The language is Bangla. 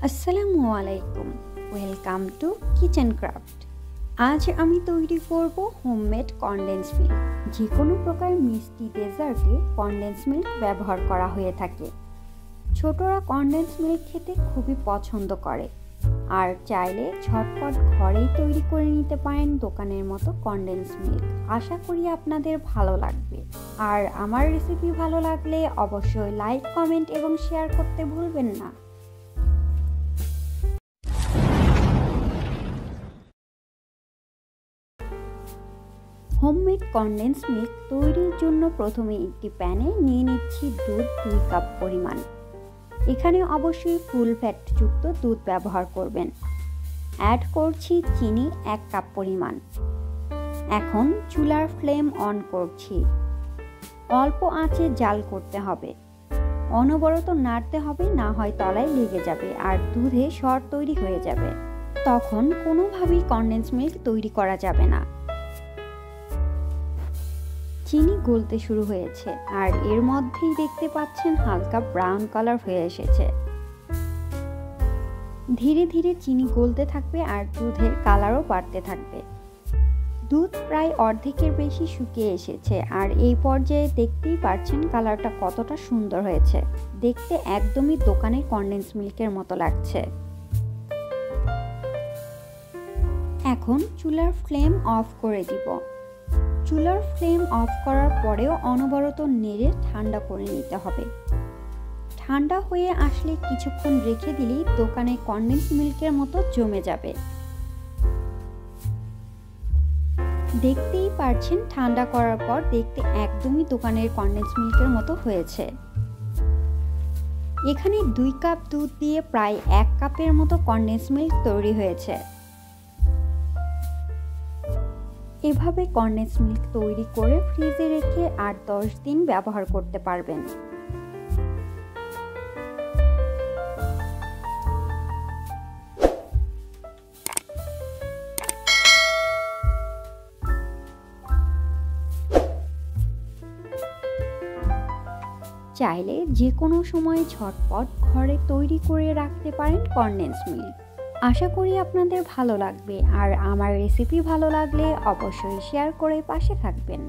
আসসালামু আলাইকুম, ওয়েলকাম টু কিচেন ক্রাফট। আজ আমি তৈরি করব হোমমেড কনডেন্স মিল্ক। যে কোনো প্রকার মিষ্টি ডেজার্টে কনডেন্স মিল্ক ব্যবহার করা হয়ে থাকে। ছোটরা কনডেন্স মিল্ক খেতে খুবই পছন্দ করে, আর চাইলে ঝটপট ঘরেই তৈরি করে নিতে পারেন দোকানের মতো কনডেন্স মিল্ক। আশা করি আপনাদের ভালো লাগবে, আর আমার রেসিপি ভালো লাগলে অবশ্যই লাইক, কমেন্ট এবং শেয়ার করতে ভুলবেন না। হোমমেড কনডেন্স মিল্ক তৈরির জন্য প্রথমে একটি প্যানে নিয়ে নিচ্ছি দুধ 2 কাপ পরিমাণ। এখানে অবশ্যই ফুল ফ্যাটযুক্ত দুধ ব্যবহার করবেন। অ্যাড করছি চিনি 1 কাপ পরিমাণ। এখন চুলার ফ্লেম অন করছি। অল্প আঁচে জাল করতে হবে, অনবরত নাড়তে হবে, না হয় তলায় লেগে যাবে আর দুধে সর তৈরি হয়ে যাবে। তখন কোনোভাবেই কনডেন্স মিল্ক তৈরি করা যাবে না। চিনি গলতে শুরু হয়েছে, আর এর মধ্যেই দেখতে পাচ্ছেন হালকা ব্রাউন কালার হয়ে এসেছে। ধীরে ধীরে চিনি গলতে থাকবে আর দুধের কালারও বাড়তে থাকবে। দুধ প্রায় অর্ধেকের বেশি শুকিয়ে এসেছে, আর এই পর্যায়ে দেখতেই পাচ্ছেন কালারটা কতটা সুন্দর হয়েছে। দেখতে একদমই দোকানের কনডেন্স মিল্কের মতো লাগছে। এখন চুলার ফ্লেম অফ করে দিব। চুলার ফ্লেম অফ করার পরেও অনবরত নেড়ে ঠান্ডা করে নিতে হবে। ঠান্ডা হয়ে আসলে কিছুক্ষণ রেখে দিলেই দোকানে কনডেন্স মিল্কের মতো জমে যাবে। দেখতেই পারছেন ঠান্ডা করার পর দেখতে একদমই দোকানের কনডেন্স মিল্কের মতো হয়েছে। এখানে 2 কাপ দুধ দিয়ে প্রায় 1 কাপের মতো কনডেন্স মিল্ক তৈরি হয়েছে। এভাবে কনডেন্স মিল্ক তৈরি করে ফ্রিজে রেখে 8-10 দিন ব্যবহার করতে পারবেন। চাইলে যে কোনো সময় ঝটপট ঘরে তৈরি করে রাখতে পারেন কনডেন্স মিল্ক। আশা করি আপনাদের ভালো লাগবে, আর আমার রেসিপি ভালো লাগলে অবশ্যই শেয়ার করে পাশে থাকবেন।